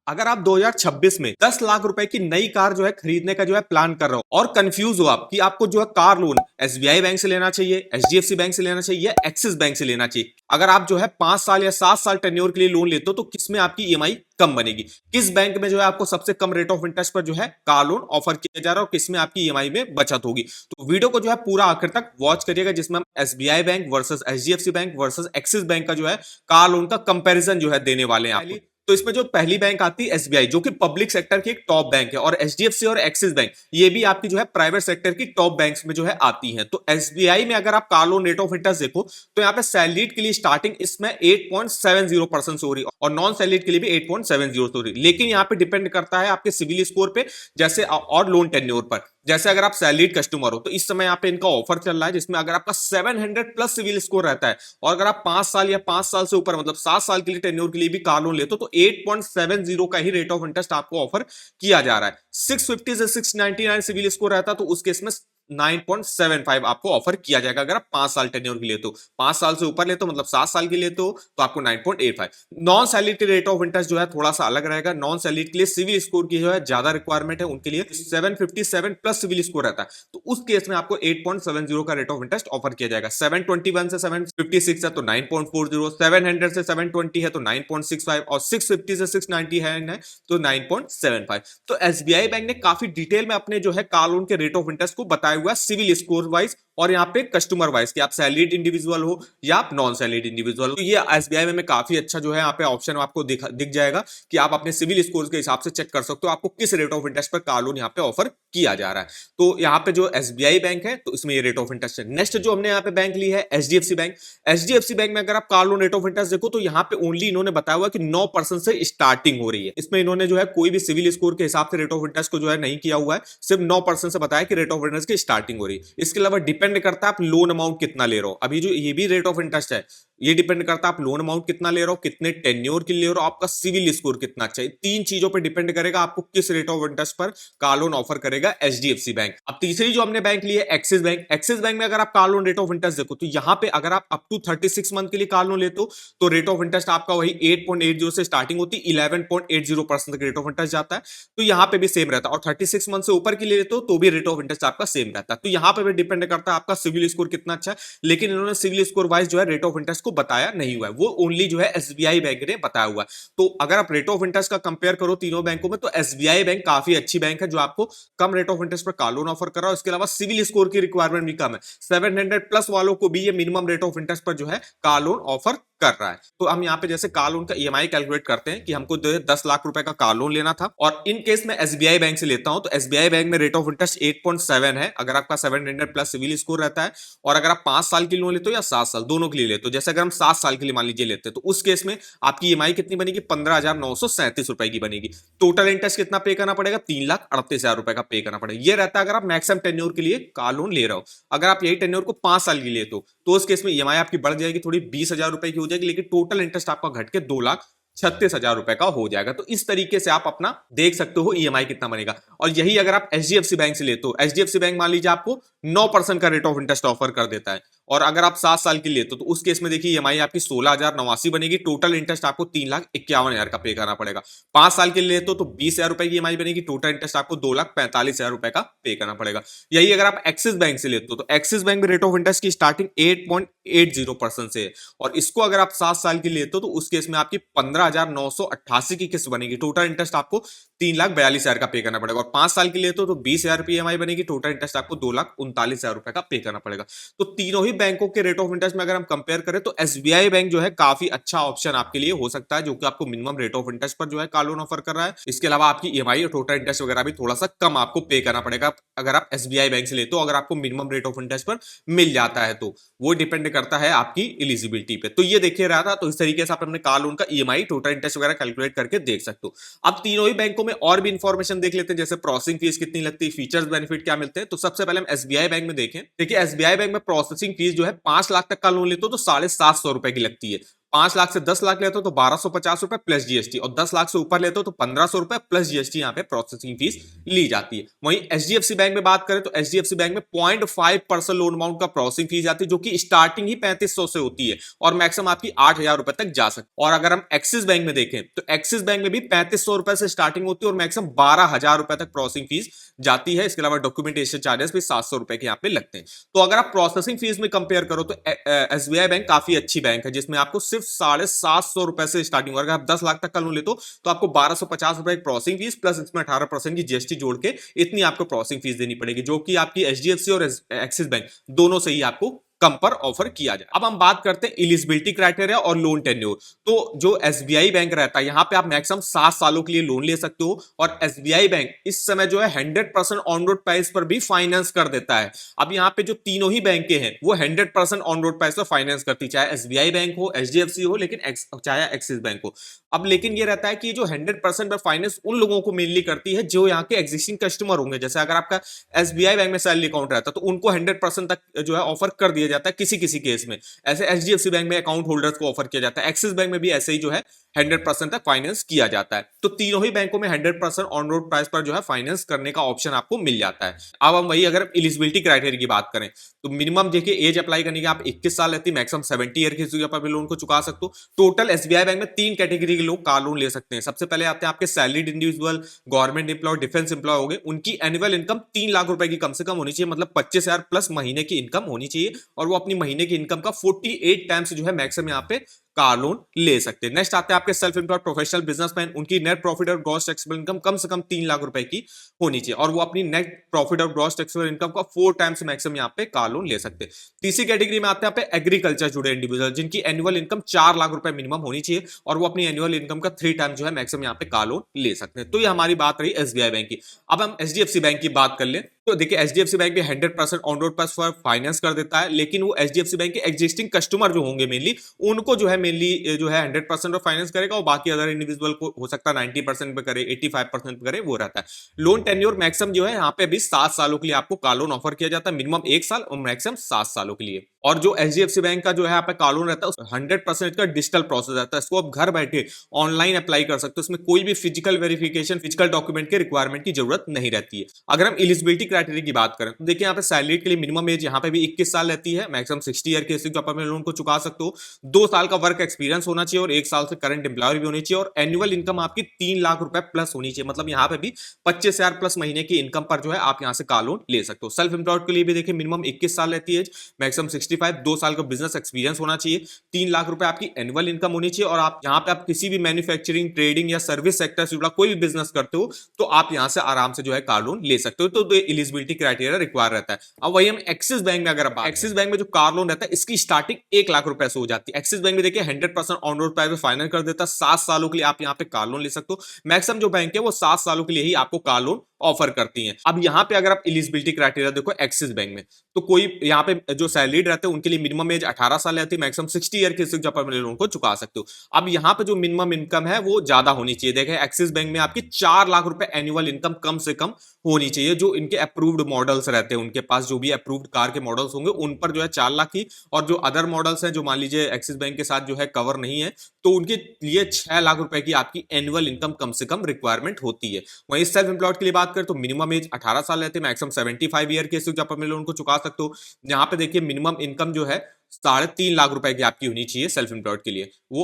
अगर आप 2026 में 10 लाख रुपए की नई कार जो है खरीदने का जो है प्लान कर रहे हो और कंफ्यूज हो आप कि आपको जो है कार लोन एसबीआई बैंक से लेना चाहिए, एचडीएफसी बैंक से लेना चाहिए या एक्सिस बैंक से लेना चाहिए, अगर आप जो है 5 साल या 7 साल टेन्योर के लिए लोन लेते हो तो किसमें आपकी ईएमआई कम बनेगी, किस बैंक में जो है आपको सबसे कम रेट ऑफ इंटरेस्ट पर जो है कार लोन ऑफर किया जा रहा है और किसमें आपकी ईएमआई में बचत होगी। तो वीडियो को जो है पूरा आखिर तक वॉच करिएगा जिसमें हम SBI bank versus HDFC bank versus axis bank का जो है कार लोन का कंपैरिजन जो है देने वाले हैं आपको। तो इसमें जो पहली बैंक आती है एसबीआई जो कि पब्लिक सेक्टर की एक टॉप बैंक है और एचडीएफसी और एक्सिस बैंक ये भी आपकी जो है प्राइवेट सेक्टर की टॉप बैंक्स में जो है आती हैं। तो एसबीआई में अगर आप car loan rate of interest देखो तो यहाँ पे सैलरीड के लिए स्टार्टिंग इसमें 8.70% हो रही और नॉन सैलरीड के लिए भी 8.70 हो रही, लेकिन यहाँ पे डिपेंड करता है आपके सिविल स्कोर पे जैसे और लोन टेन्योर पर। जैसे अगर आप सैलरीड कस्टमर हो तो इस समय यहाँ पे इनका ऑफर चल रहा है जिसमें अगर आपका 700 प्लस सिविल स्कोर रहता है और अगर आप 5 साल या 5 साल से ऊपर मतलब 7 साल के लिए टेन्योर के लिए भी कार लोन लेते हो तो 8.70 का ही रेट ऑफ इंटरेस्ट आपको ऑफर किया जा रहा है। 650 से 699 सिविल स्कोर रहता है तो उस केस में 9.75 आपको ऑफर किया जाएगा अगर आप 5 साल टेन्योर के लिए तो 5 साल से ऊपर लेते हो मतलब 7 साल के लिए तो आपको 9.85। Non salaried rate of interest जो है थोड़ा सा अलग रहेगा। नॉन सैलरीड के लिए सिविल स्कोर की जो है ज्यादा रिक्वायरमेंट है, उनके लिए 757 प्लस सिविल स्कोर रहता है तो उस केस में आपको 8.70 का रेट ऑफ इंटरेस्ट ऑफर किया जाएगा। 721 से 756 है तो 9.40, 700 से 720 है तो 9.65 और 650 से 690 है तो 9.75। तो एसबीआई बैंक ने काफी डिटेल में अपने जो है कार लोन के रेट ऑफ इंटरेस्ट को बताया हुआ सिविल स्कोर वाइज और यहाँ पे कस्टमर वाइज कि आप सैलरीड इंडिविजुअल हो या आप नॉन सैलरीड इंडिविजुअल हो। तो ये एसबीआई में काफी अच्छा जो है यहाँ पे ऑप्शन आपको दिख जाएगा कि आप अपने सिविल स्कोर के हिसाब से चेक कर सकते हो आपको किस रेट ऑफ इंटरेस्ट पर कार लोन यहाँ पे ऑफर किया जा रहा है। तो यहाँ पे जो एसबीआई बैंक है तो इसमें ये रेट ऑफ इंटरेस्ट है। नेक्स्ट जो हमने यहाँ पे बैंक ली है एचडीएफसी बैंक। एचडीएफसी बैंक में अगर आप car loan rate of interest देखो तो यहाँ पे ओनली इन्होंने बताया हुआ कि 9% से स्टार्टिंग हो रही है। इसमें इन्होंने जो है कोई भी सिविल स्कोर के हिसाब से रेट ऑफ इंटरेस्ट को जो है नहीं किया हुआ है, सिर्फ 9% से बताया कि रेट ऑफ इंटरेस्ट की स्टार्टिंग हो रही है। इसके अलावा डिपेंड करता है आप लोन अमाउंट कितना ले रहे हो। अभी जो ये भी रेट ऑफ इंटरेस्ट है ये डिपेंड करता है आप लोन अमाउंट कितना ले रहे हो, कितने टेन्योर के ले रहे हो, आपका सिविल स्कोर कितना अच्छा है। तीन चीजों पर डिपेंड करेगा आपको किस रेट ऑफ इंटरेस्ट पर कार लोन ऑफर करेगा एचडीएफसी बैंक। अब तीसरी जो हमने बैंक ली है एक्सिस बैंक। एक्सिस बैंक में अगर आप car loan rate of interest देखो तो यहाँ पे अगर आप अप टू 36 मंथ के लिए कार लोन लेते हो तो रेट ऑफ इंटरेस्ट आपका वही 8.80 से स्टार्टिंग होती है, 11.80% तक रेट ऑफ इंटरेस्ट जाता है। तो यहाँ पे भी सेम रहता है और 36 मंथ से ऊपर के लिए लेते हो तो भी रेट ऑफ इंटरेस्ट आपका सेम रहता है। तो यहाँ पे भी डिपेंड करता है आपका सिविल स्कोर कितना अच्छा है, लेकिन इन्होंने सिविल स्कोर वाइज जो है रेट ऑफ इंटरेस्ट को बताया नहीं हुआ है, वो ओनली जो है एसबीआई बैंक ने बताया हुआ है। तो अगर आप रेट ऑफ इंटरेस्ट का कंपेयर करो तीनों बैंकों में तो एसबीआई बैंक काफी अच्छी बैंक है जो आपको कम रेट ऑफ इंटरेस्ट पर कार लोन ऑफर कर रहा है। इसके अलावा सिविल स्कोर की रिक्वायरमेंट भी कम है, 700 प्लस वालों को भी ये मिनिमम रेट ऑफ इंटरेस्ट पर जो है कार लोन ऑफर कर रहा है। तो हम यहाँ पे जैसे कार लोन का ईएमआई कैलकुलेट करते हैं कि हमको 10 लाख रुपए का कार लोन लेना था और इन केस में एसबीआई बैंक से लेता हूं तो एसबीआई बैंक में रेट ऑफ इंटरेस्ट 8.7 है अगर आपका 700 प्लस सिविल स्कोर रहता है और अगर आप 5 साल के लिए लोन लेते हो या 7 साल दोनों के लिए लेते हो, जैसे अगर हम 7 साल के लिए मान लीजिए लेते हैं तो उस केस में आपकी ईएमआई कितनी बनेगी 15,937 रुपए की बनेगी। टोटल इंटरेस्ट कितना पे करना पड़ेगा 3,38,000 रुपए का पे करना पड़ेगा। ये रहता है अगर आप मैक्सिमम टेन्योर के लिए कार लोन ले रहे हो। अगर आप यही टेन्योर को 5 साल के लिए तो उस केस में ईएमआई आपकी बढ़ जाएगी थोड़ी 20,000 रुपए की हो जाएगी, लेकिन टोटल इंटरेस्ट आपका घट के 2,36,000 रुपए का हो जाएगा। तो इस तरीके से आप अपना देख सकते हो ईएमआई कितना बनेगा। और यही अगर आप एचडीएफसी बैंक से लेते हो, एचडीएफसी बैंक मान लीजिए आपको 9% का रेट ऑफ इंटरेस्ट ऑफर कर देता है और अगर आप 7 साल के लिए तो उस केस में देखिए ईएमआई आपकी 16,089 बनेगी, टोटल इंटरेस्ट आपको 3,51,000 का पे करना पड़ेगा। 5 साल के लिए तो 20,000 रुपए की ईएमआई बनेगी, टोटल इंटरेस्ट आपको 2,45,000 रुपए का पे करना पड़ेगा। यही अगर आप एक्सिस बैंक से लेते हो तो एक्सिस बैंक में रेट ऑफ इंटरेस्ट की स्टार्टिंग 8.80% से है और इसको अगर आप 7 साल के लिए लेते हो तो उस केस में आपकी 15,988 की किस्त बनेगी, टोटल इंटरेस्ट आपको 3,42,000 का पे करना पड़ेगा और 5 साल के लिए तो 20,000 रुपये ईएमआई बनेगी, टोटल इंटरेस्ट आपको 2,39,000 रुपए का पे करना पड़ेगा। तो तीनों ही बैंकों के रेट ऑफ इंटरेस्ट में अगर हम कंपेयर करें तो एसबीआई बैंक जो है काफी अच्छा ऑप्शन आपके लिए हो सकता है जो कि आपको मिनिमम रेट ऑफ इंटरेस्ट पर जो है कार लोन ऑफर कर रहा है। इसके अलावा आपकी ईएमआई और टोटल इंटरेस्ट वगैरह भी थोड़ा सा कम आपको पे करना पड़ेगा अगर आप एसबीआई बैंक से लेते हो। अगर आपको मिनिमम रेट ऑफ इंटरेस्ट पर मिल जाता है तो वो डिपेंड करता है आपकी एलिजिबिलिटी पे। तो ये देखिए रहा था, तो इस तरीके से आप अपने कार लोन का ईएमआई टोटल इंटरेस्ट वगैरह कैलकुलेट करके देख सकते हो। अब तीनों ही बैंकों में और भी इंफॉर्मेशन देख लेते हैं, जैसे प्रोसेसिंग फीस कितनी लगती है, फीचर्स बेनिफिट क्या मिलते हैं। तो सबसे पहले हम एसबीआई बैंक में देखें। देखिए एसबीआई बैंक में प्रोसेसिंग फीस जो है 5 लाख तक का लोन लेते हो तो 750 रुपए की लगती है। 5 लाख से 10 लाख लेते हो तो 1250 रुपए प्लस जीएसटी, और 10 लाख से ऊपर लेते हो तो 1500 रुपए प्लस जीएसटी यहाँ पे प्रोसेसिंग फीस ली जाती है। वहीं एचडीएफसी बैंक में बात करें तो एचडीएफसी बैंक में 0.5% लोन अमाउंट का प्रोसेसिंग फीस आती है, जो कि स्टार्टिंग ही 3500 से होती है और मैक्सिमम आपकी 8000 रुपए तक जा सकती है। और अगर हम एक्सिस बैंक में देखें तो एक्सिस बैंक में भी 3500 रुपए से स्टार्टिंग होती है और मैक्सिमम 12000 रुपए तक प्रोसेसिंग फीस जाती है। इसके अलावा डॉक्यूमेंटेशन चार्जेस भी 700 रुपए के यहाँ पे लगते हैं। तो अगर आप प्रोसेसिंग फीस में कंपेयर करो तो एसबीआई बैंक काफी अच्छी बैंक है, जिसमें आपको सिर्फ 750 रुपए से स्टार्टिंग, अगर आप 10 लाख तक का लोन लेते हो तो आपको 1250 रुपए प्रोसेसिंग फीस प्लस इसमें 18% की जीएसटी जोड़ के इतनी आपको प्रोसेसिंग फीस देनी पड़ेगी, जो कि आपकी एचडीएफसी और एक्सिस बैंक दोनों से ही आपको कम पर ऑफर किया जाए। अब हम बात करते हैं एलिजिबिलिटी क्राइटेरिया और लोन टेन्योर। तो जो एसबीआई बैंक रहता है यहाँ पे आप मैक्सिमम 7 सालों के लिए लोन ले सकते हो, और एसबीआई बैंक इस समय जो है 100% ऑन रोड प्राइस पर भी फाइनेंस कर देता है। अब यहाँ पे जो तीनों ही बैंकें हैं वो 100% ऑन रोड प्राइस पर फाइनेंस करती, चाहे एसबीआई बैंक हो, एचडीएफसी हो, लेकिन चाहे एक्सिस बैंक हो। अब लेकिन ये रहता है कि जो 100% पर फाइनेंस उन लोगों को मेनली करती है जो यहाँ के एग्जिस्टिंग कस्टमर होंगे। जैसे अगर आपका एसबीआई बैंक में सैलरी अकाउंट रहता है तो उनको 100% तक जो है ऑफर कर दिया जाता है किसी किसी केस में। ऐसे एचडीएफसी बैंक में अकाउंट होल्डर्स को ऑफर किया जाता है, एक्सिस बैंक में भी ऐसे ही जो है 100% तक फाइनेंस किया जाता है। तो तीनों ही बैंकों में 100% ऑन रोड प्राइस पर जो है फाइनेंस करने का ऑप्शन आपको मिल जाता है। अब हम वही अगर एलिजिबिलिटी क्राइटेरिया की बात करें तो मिनिमम देखिए एज अप्लाई करने की आप 21 साल रहती है, मैक्सिमम 70 ईयर की पर भी लोन को चुका सकते हो। टोटल एसबीआई बैंक में 3 कैटेगरी के लोग कार लोन ले सकते हैं। सबसे पहले आते हैं आपके salaried individual, government employ, defence employ हो गए। उनकी एनुअल इनकम 3 लाख रुपए की कम से कम होनी चाहिए, मतलब 25,000 प्लस महीने की इनकम होनी चाहिए, और वो अपनी महीने की इनकम का 48 टाइम्स जो है मैक्सिमम यहाँ पे कार लोन ले सकते हैं। नेक्स्ट आते हैं आपके सेल्फ एम्प्लॉयड प्रोफेशनल बिजनेसमैन। उनकी नेट प्रॉफिट और ग्रॉस टैक्सेबल इनकम कम से कम 3 लाख रुपए की होनी चाहिए, और वो अपनी नेट प्रॉफिट और ग्रॉस टैक्सेबल इनकम का 4 टाइम्स मैक्सिमम यहाँ पे कार लोन ले सकते हैं। तीसरी कैटेगरी में आते हैं पे एग्रीकल्चर जुड़े इंडिविजुअल, जिनकी एनुअल इनकम 4 लाख रुपए मिनिमम होनी चाहिए, और वो अपनी एनुअल इनकम का 3 टाइम्स जो है मैक्सिमम यहाँ पे कार लोन ले सकते हैं। तो ये हमारी बात रही एसबीआई बैंक की। अब हम एचडीएफसी बैंक की बात कर ले तो देखिए एचडीएफसी बैंक भी 100% ऑन रोड पर फाइनेंस कर देता है, लेकिन वो एचडीएफसी बैंक के एग्जिस्टिंग कस्टमर जो होंगे मेनली उनको जो है मेनली जो है 100% ऑफ फाइनेंस करेगा, और बाकी अदर इंडिविजुअल को हो सकता है 90% पे करे, 85% पे करे, वो रहता है। लोन टेन्योर मैक्सिमम जो है यहाँ पे भी 7 सालों के लिए आपको कार लोन ऑफर किया जाता है, मिनिमम 1 साल और मैक्सिमम 7 सालों के लिए। और जो एचडीएफसी बैंक का जो है यहाँ पे कार लोन रहता है 100% का डिजिटल प्रोसेस रहता है, इसको आप घर बैठे ऑनलाइन अप्लाई कर सकते हो, इसमें कोई भी फिजिकल वेरिफिकेशन, फिजिकल डॉक्यूमेंट के रिक्वायरमेंट की जरूरत नहीं रहती है। अगर हम एलिजिबिलिटी क्राइटेरिया की बात करें तो देखिए यहाँ पे सैलरी के लिए मिनिमम एज यहाँ पे भी 21 साल रहती है, मैक्सिमम 60 ईयर के जो आप लोन को चुका सकते हो। 2 साल का वर्क एक्सपीरियंस होना चाहिए और 1 साल से करंट एम्प्लॉयर भी होनी चाहिए, और एनुअल इनकम आपकी 3 लाख रुपए प्लस होनी चाहिए, मतलब यहाँ पे भी 25,000 प्लस महीने की इनकम पर जो है आप यहाँ से कार लोन ले सकते हो। सेल्फ एम्प्लॉयड के लिए भी देखिए मिनिमम 21 साल रहती है, मैक्सिमम 65, 2 साल का बिजनेस एक्सपीरियंस होना चाहिए, 3 लाख रुपए आपकी एनुअल इनकम होनी चाहिए, और आप यहाँ पे आप किसी भी मैन्युफैक्चरिंग, ट्रेडिंग या सर्विस सेक्टर से जुड़ा कोई भी बिजनेस करते हो तो आप यहाँ से आराम से जो है कार लोन ले सकते हो। तो एलिजिबिलिटी क्राइटेरिया रिक्वायर रहता है। अब वही हम एक्सिस बैंक में अगर एक्सिस बैंक में जो कार लोन रहता है इसकी स्टार्टिंग 1 लाख रुपए से हो जाती है। एक्सिस बैंक में देखिए 100% ऑन रोड प्राइस फाइनेंस कर देता है, 7 सालों के लिए आप यहाँ पे कार लोन ले सकते हो। मैक्सिमम जो बैंक है वो 7 सालों के लिए ही आपको कार लोन ऑफर करती हैं। अब यहाँ पे अगर आप एलिजिबिलिटी क्राइटेरिया देखो एक्सिस बैंक में, तो कोई यहाँ पे जो सैलरीड रहते हैं उनके लिए मिनिमम एज 18 साल रहती है, मैक्सिमम 60 ईयर के लोन को चुका सकते हो। अब यहाँ पे जो मिनिमम इनकम है वो ज्यादा होनी चाहिए। देखें एक्सिस बैंक में आपकी 4 लाख रुपए एनुअल इनकम कम से कम होनी चाहिए। जो इनके अप्रूव्ड मॉडल्स रहते हैं, उनके पास जो भी अप्रूव्ड कार के मॉडल्स होंगे उन पर जो है 4 लाख की, और जो अदर मॉडल्स हैं जो मान लीजिए एक्सिस बैंक के साथ जो है कवर नहीं है तो उनके लिए 6 लाख रुपए की आपकी एनुअल इनकम कम से कम रिक्वायरमेंट होती है। वहीं सेल्फ एम्प्लॉयड के लिए बात करें तो मिनिमम एज 18 साल रहते हैं, मैक्सिमम 75 ईयर के लोन को चुका सकते हो। यहाँ पे देखिए मिनिमम इनकम जो है 3.5 लाख रुपए की आपकी होनी चाहिए सेल्फ एम्प्लॉयड के लिए, वो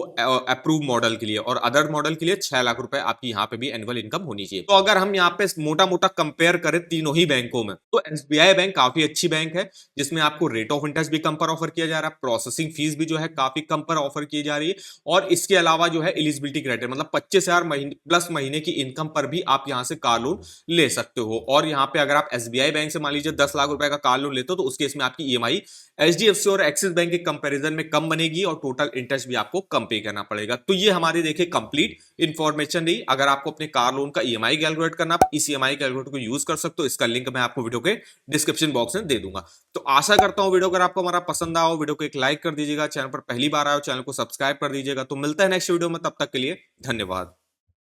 अप्रूव मॉडल के लिए, और अदर मॉडल के लिए 6 लाख रुपए आपकी यहाँ पे भी एनुअल इनकम होनी चाहिए। तो अगर हम यहाँ पे मोटा मोटा कंपेयर करें तीनों ही बैंकों में तो एसबीआई बैंक काफी अच्छी बैंक है, जिसमें आपको रेट ऑफ इंटरेस्ट भी कम पर ऑफर किया जा रहा है, प्रोसेसिंग फीस भी जो है काफी कम पर ऑफर की जा रही है, और इसके अलावा जो है एलिजिबिलिटी क्राइटेरिया मतलब 25,000 प्लस महीने की इनकम पर भी आप यहाँ से कार लोन ले सकते हो। और यहाँ पे अगर आप एसबीआई बैंक से मान लीजिए 10 लाख रुपए का कार लोन लेते हो तो उस केस में आपकी ईएमआई एचडीएफसी और एक्सिस बैंक के कंपैरिजन में कम बनेगी, और टोटल इंटरेस्ट भी आपको कम पे करना पड़ेगा। तो ये हमारी देखिए कंप्लीट इंफॉर्मेशन रही। अगर आपको अपने कार लोन का ईएमआई कैलकुलेट करना, आप इस ईएमआई कैलकुलेटर को यूज कर सकते हो। इसका लिंक मैं आपको वीडियो के डिस्क्रिप्शन बॉक्स में दे दूंगा। तो आशा करता हूं वीडियो अगर आपको हमारा पसंद आया हो, वीडियो को एक लाइक कर दीजिएगा, चैनल पर पहली बार आए हो चैनल को सब्सक्राइब कर दीजिएगा। तो मिलता है नेक्स्ट वीडियो में, तब तक के लिए धन्यवाद।